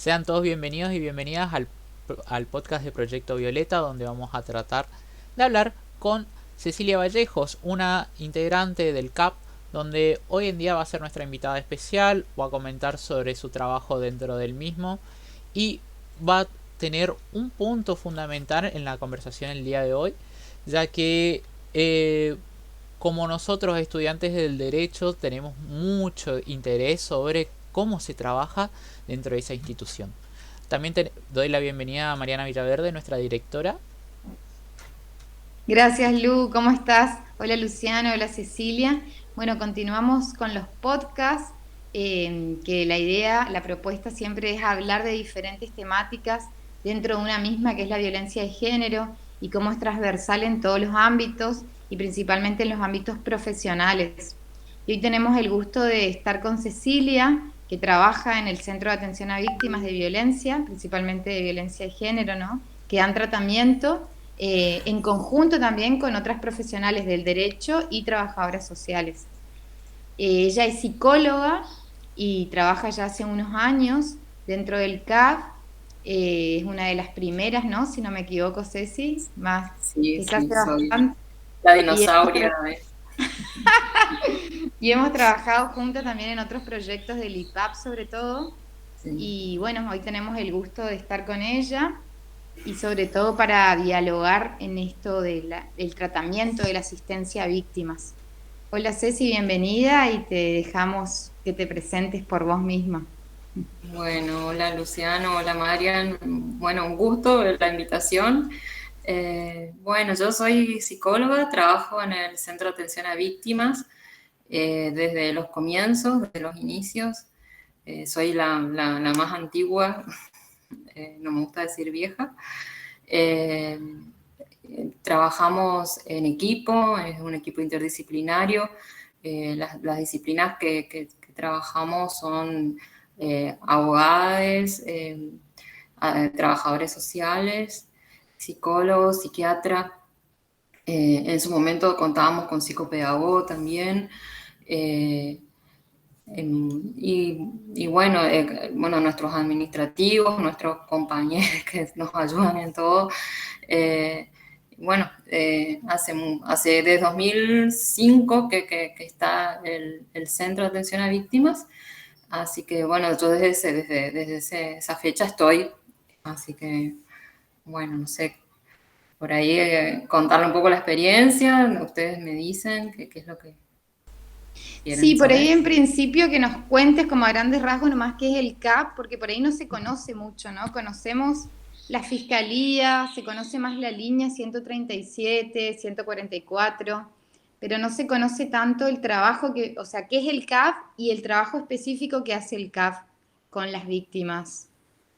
Sean todos bienvenidos y bienvenidas al podcast de Proyecto Violeta, donde vamos a tratar de hablar con Cecilia Vallejos, una integrante del CAP, donde hoy en día va a ser nuestra invitada especial, va a comentar sobre su trabajo dentro del mismo y va a tener un punto fundamental en la conversación el día de hoy, ya que como nosotros estudiantes del derecho tenemos mucho interés sobre cómo se trabaja dentro de esa institución. También doy la bienvenida a Mariana Villaverde, nuestra directora. Gracias, Lu. ¿Cómo estás? Hola, Luciano. Hola, Cecilia. Bueno, continuamos con los podcasts, que la idea, la propuesta siempre es hablar de diferentes temáticas dentro de una misma, que es la violencia de género y cómo es transversal en todos los ámbitos y principalmente en los ámbitos profesionales. Y hoy tenemos el gusto de estar con Cecilia, que trabaja en el Centro de Atención a Víctimas de Violencia, principalmente de violencia de género, ¿no? Que dan tratamiento en conjunto también con otras profesionales del derecho y trabajadoras sociales. Ella es psicóloga y trabaja ya hace unos años dentro del CAF. Es una de las primeras, ¿no? Si no me equivoco, Ceci, más Sí, quizás sí, hace soy bastante. la Y dinosauria. y hemos trabajado juntas también en otros proyectos del IPAP sobre todo. Sí. Y bueno, hoy tenemos el gusto de estar con ella y sobre todo para dialogar en esto del tratamiento de la asistencia a víctimas. Hola Ceci, bienvenida y te dejamos que te presentes por vos misma. Bueno, hola Luciano, hola Marian. Bueno, un gusto la invitación. Bueno, yo soy psicóloga, trabajo en el Centro de Atención a Víctimas desde los comienzos, desde los inicios. Soy la más antigua, no me gusta decir vieja. Eh, Trabajamos en equipo, es un equipo interdisciplinario. Las disciplinas que trabajamos son abogados, trabajadores sociales, psicólogos, psiquiatras. En su momento contábamos con psicopedagogo también. eh, y bueno, bueno, nuestros administrativos, nuestros compañeros que nos ayudan en todo. Eh, bueno, hace desde 2005 que está el Centro de Atención a Víctimas, así que bueno, yo desde esa fecha estoy, así que bueno, no sé, por ahí contarle un poco la experiencia, ustedes me dicen qué es lo que Sí, quieren por ahí saber. en principio que nos cuentes como a grandes rasgos nomás qué es el CAP, porque por ahí no se conoce mucho, ¿no? Conocemos la fiscalía, se conoce más la línea 137, 144, pero no se conoce tanto el trabajo que, o sea, qué es el CAP y el trabajo específico que hace el CAP con las víctimas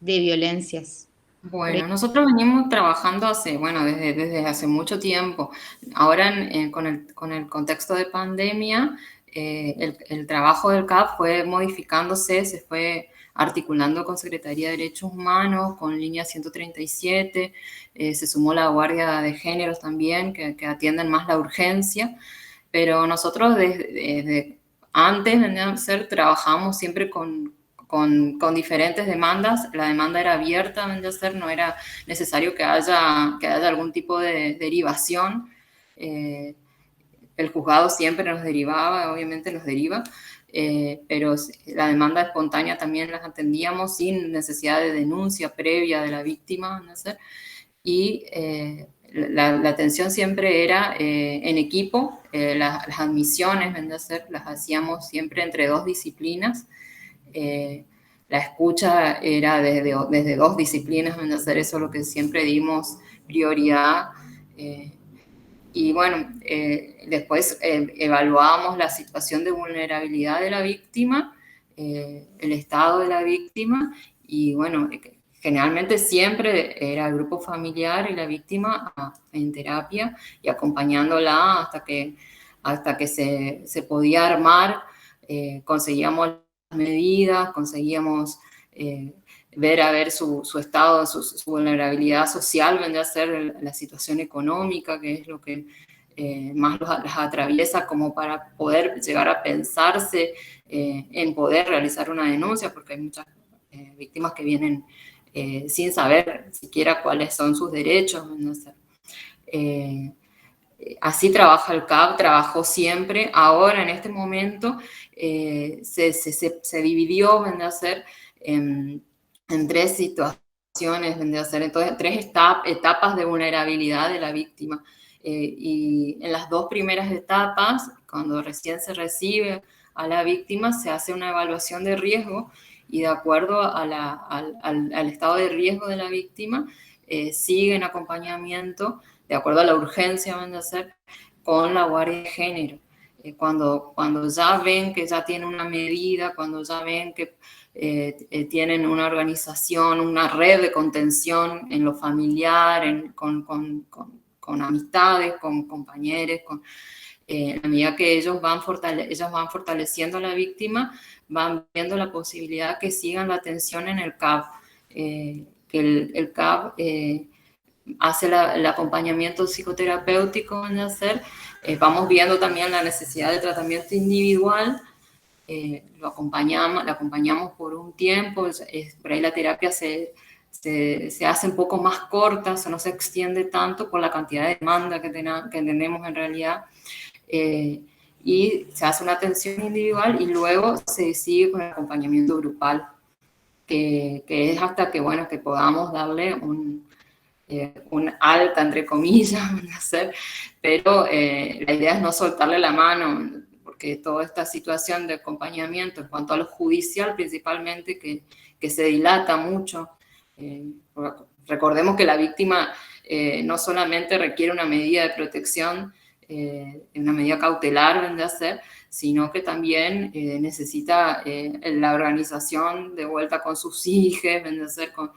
de violencias. Por ahí. Bueno, nosotros venimos trabajando bueno, desde hace mucho tiempo. Ahora, con el contexto de pandemia, el trabajo del CAP fue modificándose, se fue articulando con Secretaría de Derechos Humanos, con Línea 137, se sumó la Guardia de Géneros también, que atienden más la urgencia, pero nosotros desde antes de ser trabajamos siempre con diferentes demandas. La demanda era abierta, Mendoza, no era necesario que haya algún tipo de derivación. Eh, el juzgado siempre nos derivaba, obviamente nos deriva, pero la demanda espontánea también las atendíamos sin necesidad de denuncia previa de la víctima, ¿no? Y la atención siempre era en equipo. Las admisiones, las hacíamos siempre entre dos disciplinas. eh, la escucha era desde dos disciplinas, eso es lo que siempre dimos prioridad. eh, y bueno, después evaluábamos la situación de vulnerabilidad de la víctima, el estado de la víctima, y bueno, generalmente siempre era el grupo familiar y la víctima en terapia y acompañándola hasta que se podía armar. Conseguíamos las medidas, conseguíamos ver a ver su estado, su vulnerabilidad social, vendría a ser la situación económica, que es lo que más las atraviesa, como para poder llegar a pensarse en poder realizar una denuncia, porque hay muchas víctimas que vienen sin saber siquiera cuáles son sus derechos. ¿No? Así trabaja el CAP, trabajó siempre. Ahora, en este momento, se dividió, vendría a ser, en tres situaciones, vendría a ser, entonces, tres etapas de vulnerabilidad de la víctima. Y en las dos primeras etapas, cuando recién se recibe a la víctima, se hace una evaluación de riesgo y de acuerdo al estado de riesgo de la víctima, sigue en acompañamiento de acuerdo a la urgencia, van a ser con la guardia de género. Cuando ya ven que ya tienen una medida, cuando ya ven que tienen una organización, una red de contención en lo familiar, con amistades, con compañeros, a medida que ellas van fortaleciendo a la víctima, van viendo la posibilidad que sigan la atención en el CAP, que el CAP hace el acompañamiento psicoterapéutico en hacer, vamos viendo también la necesidad de tratamiento individual, la acompañamos por un tiempo, por ahí la terapia se hace un poco más corta, o sea, no se extiende tanto por la cantidad de demanda que tenemos en realidad, y se hace una atención individual y luego se sigue con el acompañamiento grupal, que es hasta que, bueno, que podamos darle un alta, entre comillas, pero la idea es no soltarle la mano, porque toda esta situación de acompañamiento en cuanto a lo judicial principalmente, que se dilata mucho. Recordemos que la víctima no solamente requiere una medida de protección, una medida cautelar, vendrá a ser, sino que también necesita la organización de vuelta con sus hijos, vendrá a ser con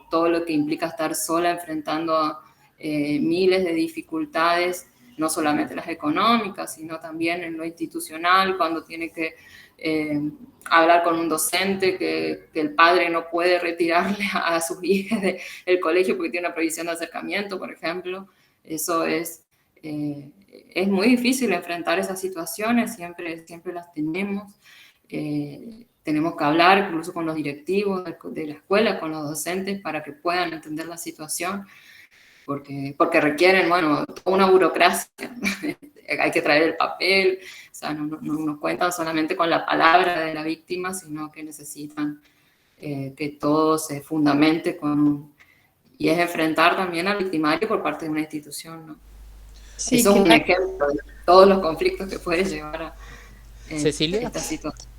todo lo que implica estar sola enfrentando miles de dificultades, no solamente las económicas, sino también en lo institucional, cuando tiene que hablar con un docente, que el padre no puede retirarle a sus hijas del colegio porque tiene una prohibición de acercamiento, por ejemplo. Eso es muy difícil enfrentar esas situaciones, siempre las tenemos. Tenemos que hablar incluso con los directivos de la escuela, con los docentes, para que puedan entender la situación, porque requieren, bueno, toda una burocracia. Hay que traer el papel, o sea, no nos cuentan solamente con la palabra de la víctima, sino que necesitan que todo se fundamente y es enfrentar también al victimario por parte de una institución, ¿no? Sí, eso es un ejemplo de todos los conflictos que puede llevar a Cecilia, esta situación.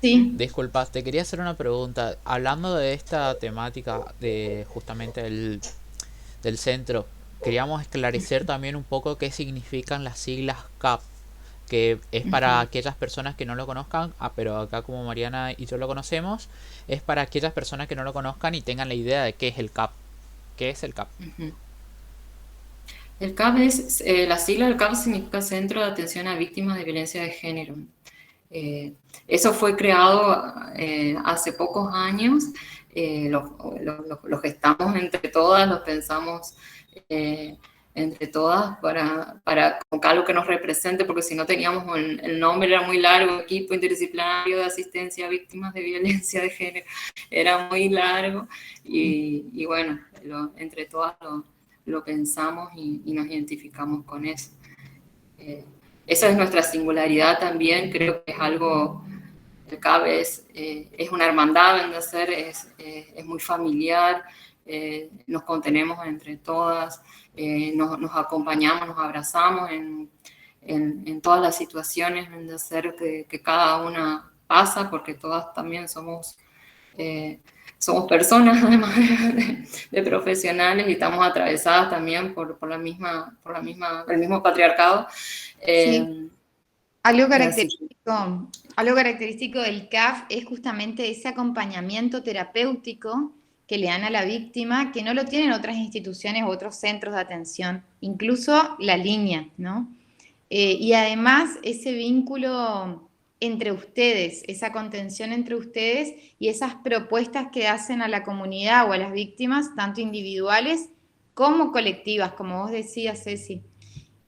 Sí. disculpa, te quería hacer una pregunta. Hablando de esta temática de justamente del centro, queríamos esclarecer también un poco qué significan las siglas CAP, que es para aquellas personas que no lo conozcan, pero acá como Mariana y yo lo conocemos, es para aquellas personas que no lo conozcan y tengan la idea de qué es el CAP. ¿Qué es el CAP? El CAP la sigla del CAP significa Centro de Atención a Víctimas de Violencia de Género. Eso fue creado hace pocos años, lo gestamos entre todas, lo pensamos entre todas para con algo que nos represente, porque si no teníamos el nombre, era muy largo, Equipo Interdisciplinario de Asistencia a Víctimas de Violencia de Género, era muy largo, y bueno, entre todas lo pensamos y nos identificamos con eso. Esa es nuestra singularidad también, creo que es algo, el CAB es una hermandad en hacer, es muy familiar, nos contenemos entre todas, nos acompañamos, nos abrazamos en todas las situaciones en hacer que cada una pasa, porque todas también somos personas, además de profesionales, y estamos atravesadas también por el mismo patriarcado. Sí. Algo característico del CAF es justamente ese acompañamiento terapéutico que le dan a la víctima, que no lo tienen otras instituciones u otros centros de atención, incluso la línea, ¿no? Y además ese vínculo entre ustedes, esa contención entre ustedes y esas propuestas que hacen a la comunidad o a las víctimas, tanto individuales como colectivas, como vos decías, Ceci.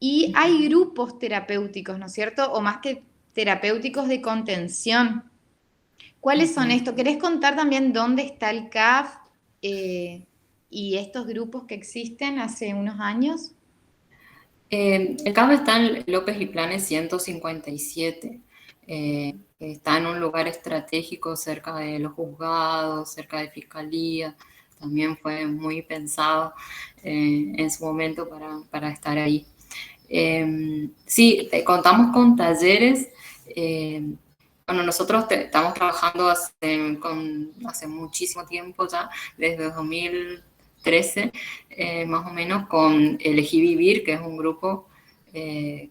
Y hay grupos terapéuticos, ¿no es cierto? O más que terapéuticos de contención. ¿Cuáles son estos? ¿Querés contar también dónde está el CAF y estos grupos que existen hace unos años? El CAF está en López y Planes 157. Está en un lugar estratégico cerca de los juzgados, cerca de fiscalía. También fue muy pensado en su momento para estar ahí. Sí, contamos con talleres. Bueno, nosotros estamos trabajando hace muchísimo tiempo ya, desde 2013, más o menos, con Elegí Vivir, que es un grupo que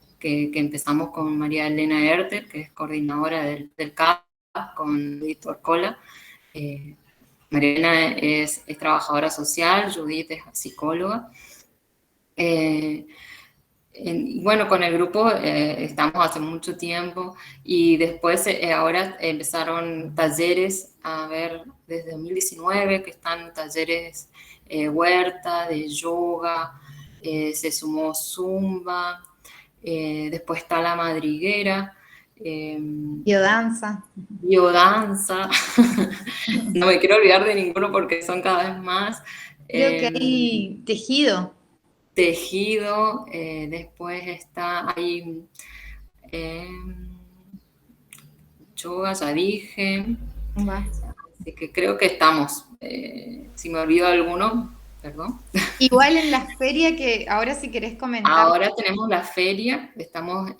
empezamos con María Elena Herter, que es coordinadora del CAP, con Víctor Cola. María Elena es trabajadora social, Judith es psicóloga. Bueno, con el grupo estamos hace mucho tiempo y después ahora empezaron talleres, a ver, desde 2019 que están talleres huerta, de yoga, se sumó Zumba, después está la madriguera, Biodanza. biodanza, no me quiero olvidar de ninguno porque son cada vez más. Creo que hay tejido. Tejido, después está ahí yoga, ya dije, Va. así que creo que estamos. Si me olvido alguno, perdón. Igual en la feria que ahora si querés comentar. Ahora tenemos la feria, estamos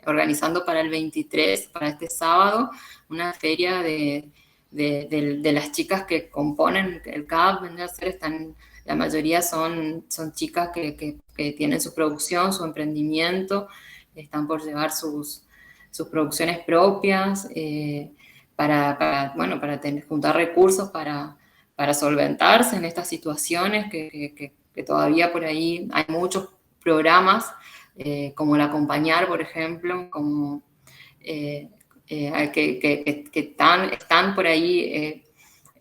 organizando para el 23, para este sábado, una feria de las chicas que componen el CAP, la mayoría son chicas que tienen su producción, su emprendimiento, están por llevar sus producciones propias, bueno, para juntar recursos para solventarse en estas situaciones que todavía por ahí hay muchos programas, como el Acompañar, por ejemplo, como, que están por ahí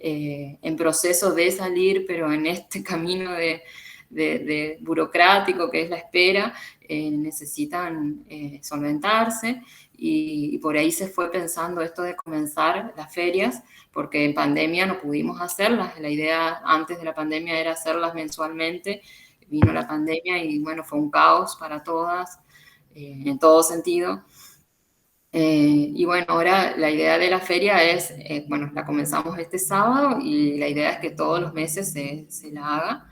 en proceso de salir, pero en este camino de burocrático que es la espera, necesitan solventarse y por ahí se fue pensando esto de comenzar las ferias, porque en pandemia no pudimos hacerlas. La idea antes de la pandemia era hacerlas mensualmente, vino la pandemia y bueno, fue un caos para todas, en todo sentido. Y bueno, ahora la idea de la feria es, bueno, la comenzamos este sábado y la idea es que todos los meses se la haga.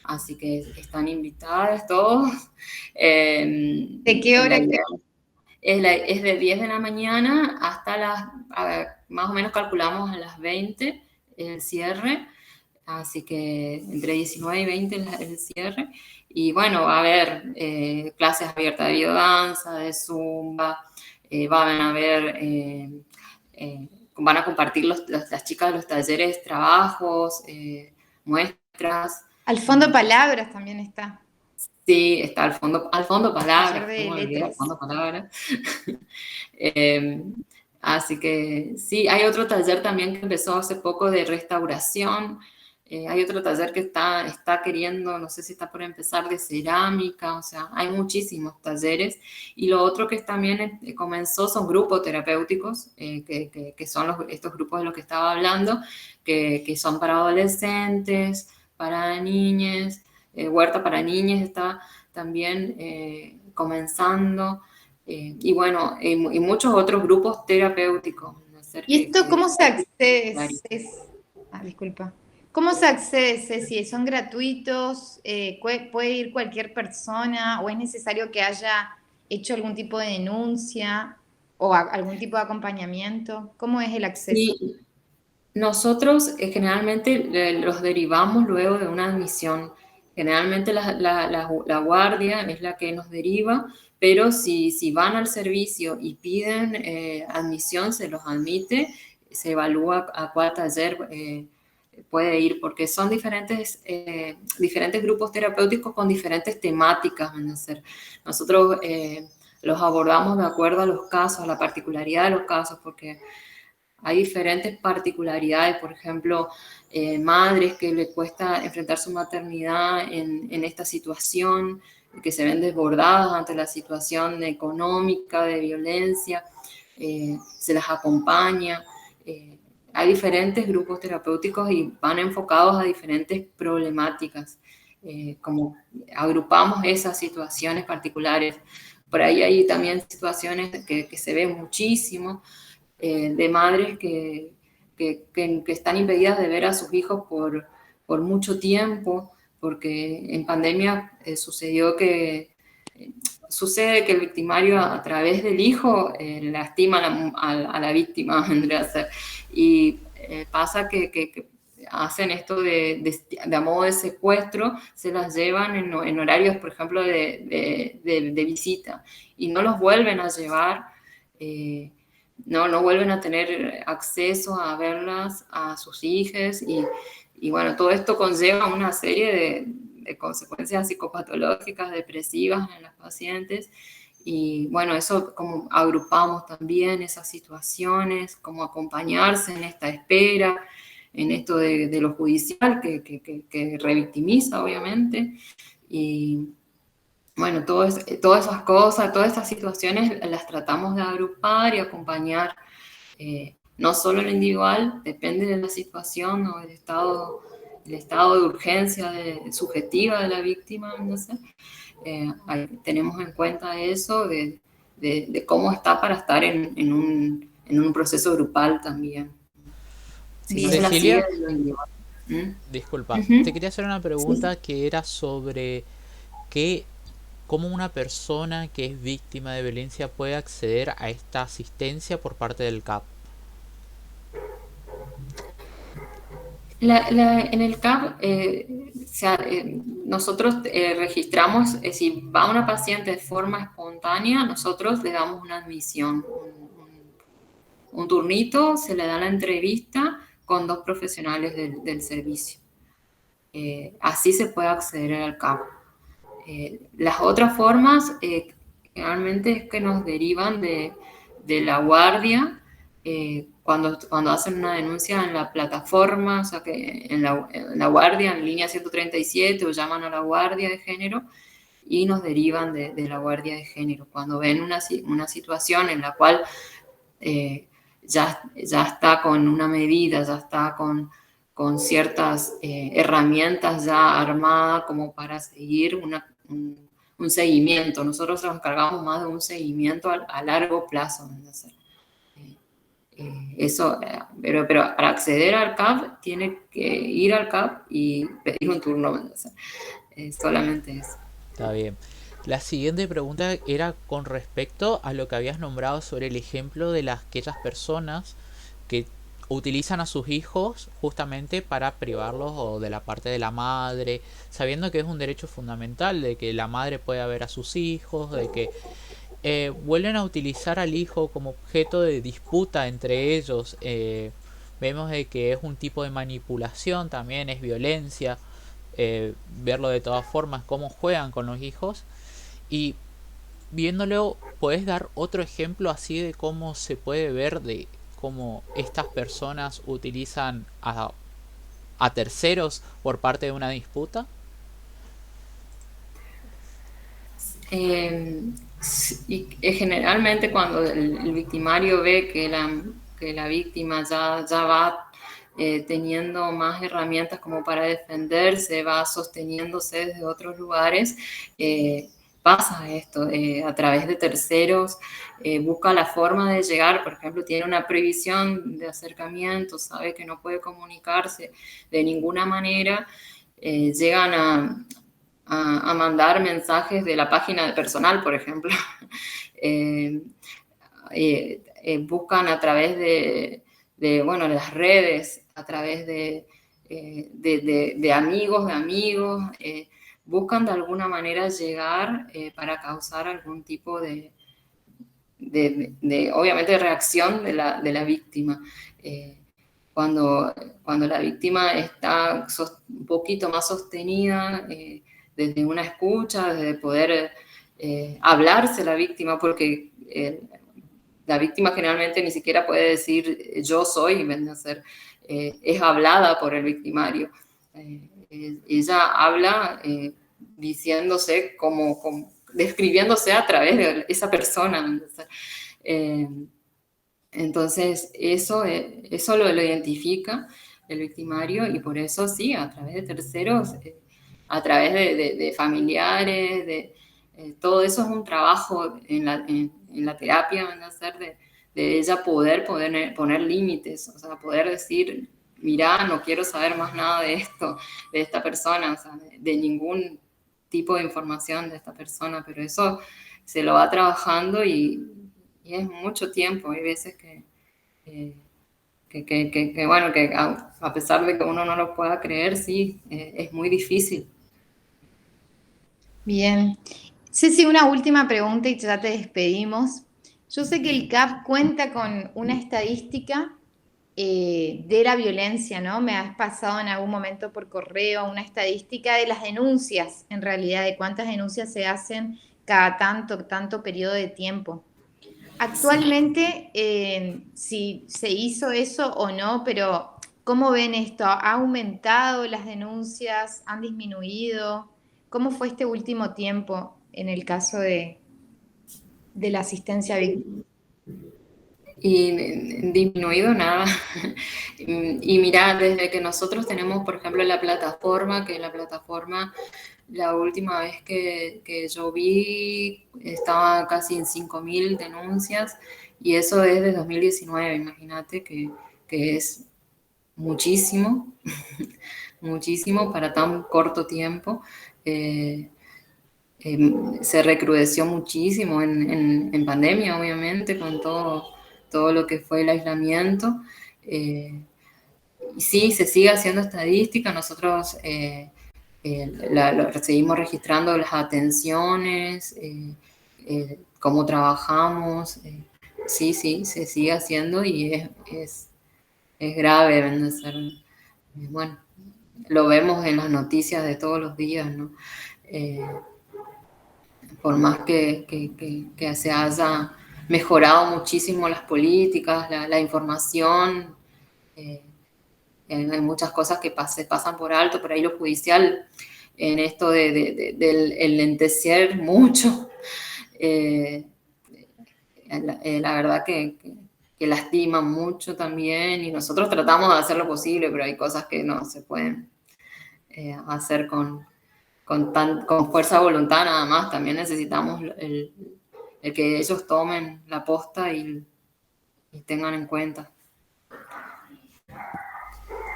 Así que están invitadas todos. ¿De qué hora? Es de 10 de la mañana hasta más o menos calculamos a las 20 el cierre. Así que entre 19 y 20 el cierre. Y bueno, va a haber clases abiertas de biodanza, de zumba, van a haber, van a compartir las chicas de los talleres, trabajos, muestras. Al fondo palabras también está. Sí, está al fondo palabras, Taller de ¿cómo olvidar al letras. fondo palabras? Así que sí, hay otro taller también que empezó hace poco de restauración. Hay otro taller que está queriendo, no sé si está por empezar, de cerámica. O sea, hay muchísimos talleres. Y lo otro que también comenzó son grupos terapéuticos, que son estos grupos de los que estaba hablando, que son para adolescentes, para niñas. Huerta para niñas está también comenzando. Y bueno, y muchos otros grupos terapéuticos. ¿Y esto cómo se accede? Disculpa. ¿Cómo se accede, Ceci? ¿Son gratuitos? ¿Puede ir cualquier persona? ¿O es necesario que haya hecho algún tipo de denuncia o algún tipo de acompañamiento? ¿Cómo es el acceso? Sí, nosotros generalmente los derivamos luego de una admisión. Generalmente la guardia es la que nos deriva, pero si van al servicio y piden admisión, se los admite, se evalúa a cuál taller puede ir, porque son diferentes grupos terapéuticos con diferentes temáticas. Nosotros los abordamos de acuerdo a los casos, a la particularidad de los casos, porque hay diferentes particularidades. Por ejemplo, madres que les cuesta enfrentar su maternidad en esta situación, que se ven desbordadas ante la situación económica, de violencia. se las acompaña. Hay diferentes grupos terapéuticos y van enfocados a diferentes problemáticas, como agrupamos esas situaciones particulares. Por ahí hay también situaciones que se ven muchísimo, de madres que están impedidas de ver a sus hijos por mucho tiempo, porque en pandemia sucede que el victimario a través del hijo lastima a la víctima, vendría a ser. Y pasa que hacen esto a modo de secuestro, se las llevan en horarios, por ejemplo, de visita, y no los vuelven a llevar, no vuelven a tener acceso a verlas a sus hijos, y bueno, todo esto conlleva una serie de consecuencias psicopatológicas, depresivas en las pacientes. Y bueno, eso como agrupamos también esas situaciones, como acompañarse en esta espera, en esto de lo judicial, que revictimiza, obviamente. Y bueno, todas esas cosas, todas estas situaciones las tratamos de agrupar y acompañar, no solo en lo individual, depende de la situación o el estado de urgencia subjetiva de la víctima, no sé. Tenemos en cuenta eso de cómo está para estar en un proceso grupal también. Si no se la sigue Cecilia, de lo individual. disculpa, te Ujú. quería hacer una Sí. pregunta que era sobre qué, cómo una persona que es víctima de violencia puede acceder a esta asistencia por parte del CAP. En el CAP, nosotros registramos, si va una paciente de forma espontánea, nosotros le damos una admisión, un turnito, se le da la entrevista con 2 profesionales del servicio. Así se puede acceder al CAP. Las otras formas, generalmente es que nos derivan de la guardia, cuando hacen una denuncia en la plataforma, o sea que en la guardia, en línea 137, o llaman a la guardia de género y nos derivan de la guardia de género. Cuando ven una situación en la cual ya está con una medida, ya está con ciertas herramientas ya armadas como para seguir un seguimiento. Nosotros nos encargamos más de un seguimiento a largo plazo. Pero para acceder al CAP tiene que ir al CAP y pedir un turno. Solamente eso. Está bien. La siguiente pregunta era con respecto a lo que habías nombrado sobre el ejemplo de aquellas personas que utilizan a sus hijos justamente para privarlos o de la parte de la madre, sabiendo que es un derecho fundamental de que la madre pueda ver a sus hijos, de que vuelven a utilizar al hijo como objeto de disputa entre ellos. Vemos de que es un tipo de manipulación, también es violencia, verlo de todas formas, cómo juegan con los hijos. Y viéndolo, ¿puedes dar otro ejemplo así de cómo se puede ver de cómo estas personas utilizan a terceros por parte de una disputa? Generalmente cuando el victimario ve que la víctima ya va teniendo más herramientas como para defenderse, va sosteniéndose desde otros lugares, pasa esto, a través de terceros, busca la forma de llegar, por ejemplo, tiene una prohibición de acercamiento, sabe que no puede comunicarse de ninguna manera, llegan a mandar mensajes de la página de personal, por ejemplo. eh, Buscan a través bueno, las redes, a través de amigos, buscan de alguna manera llegar para causar algún tipo obviamente, de reacción de la víctima. Cuando la víctima está un poquito más sostenida, desde una escucha, desde poder hablarse la víctima, porque la víctima generalmente ni siquiera puede decir yo soy, es hablada por el victimario. Ella habla diciéndose describiéndose a través de esa persona. Entonces, eso lo identifica el victimario y por eso sí, a través de terceros, a través de familiares, todo eso es un trabajo en la terapia, van a ser de ella poner límites, o sea, poder decir, mirá, no quiero saber más nada de esto, de esta persona, o sea, de ningún tipo de información de esta persona, pero eso se lo va trabajando y es mucho tiempo. Hay veces bueno, que a pesar de que uno no lo pueda creer, sí, es muy difícil. Bien. Ceci, una última pregunta y ya te despedimos. Yo sé que el CAP cuenta con una estadística de la violencia, ¿no? Me has pasado en algún momento por correo una estadística de las denuncias, en realidad, de cuántas denuncias se hacen cada tanto periodo de tiempo. Actualmente, si se hizo eso o no, pero ¿cómo ven esto? ¿Ha aumentado las denuncias? ¿Han disminuido? ¿Cómo fue este último tiempo en el caso de la asistencia a víctimas? Y disminuido nada. Y mira, desde que nosotros tenemos, por ejemplo, la plataforma, que la plataforma, la última vez que yo vi, estaba casi en 5.000 denuncias, y eso es de 2019, imagínate que es muchísimo, muchísimo para tan corto tiempo. Eh, Se recrudeció muchísimo en pandemia, obviamente, con todo lo que fue el aislamiento. Y sí, se sigue haciendo estadística, nosotros seguimos registrando las atenciones, cómo trabajamos. Sí, sí, se sigue haciendo y es grave, deben de ser. Bueno, lo vemos en las noticias de todos los días, ¿no? Por más que se haya mejorado muchísimo las políticas, la información, eh, hay muchas cosas que se pasan por alto, por ahí lo judicial, en esto del enlentecer mucho, eh, la verdad que lastima mucho también, y nosotros tratamos de hacer lo posible, pero hay cosas que no se pueden hacer con fuerza de voluntad nada más. También necesitamos el que ellos tomen la posta y tengan en cuenta.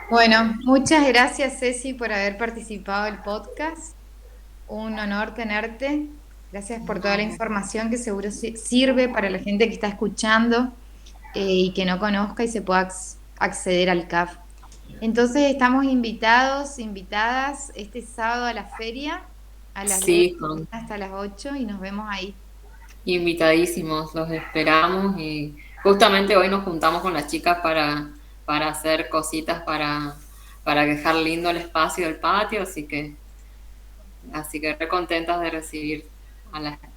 Bueno, muchas gracias Ceci por haber participado del podcast. Un honor tenerte. Gracias por toda la información que seguro sirve para la gente que está escuchando y que no conozca y se pueda acceder al CAF. Entonces estamos invitadas este sábado a la feria a las 10 Sí, hasta las 8 y nos vemos ahí. invitadísimos, los esperamos, y justamente hoy nos juntamos con las chicas para hacer cositas para dejar lindo el espacio del patio, así que re contentas de recibir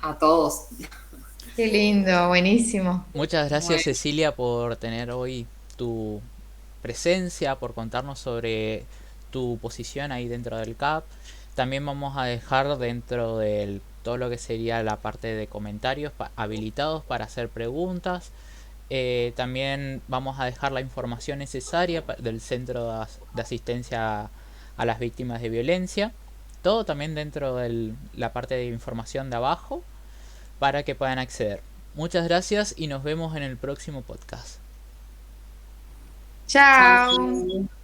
a todos. Qué lindo, buenísimo. Muchas gracias Bueno, Cecilia por tener hoy tu presencia, por contarnos sobre tu posición ahí dentro del CAP. También vamos a dejar dentro de todo lo que sería la parte de comentarios habilitados para hacer preguntas. También vamos a dejar la información necesaria del Centro de Asistencia a las Víctimas de Violencia. Todo también dentro de la parte de información de abajo para que puedan acceder. Muchas gracias y nos vemos en el próximo podcast. Chao. chao.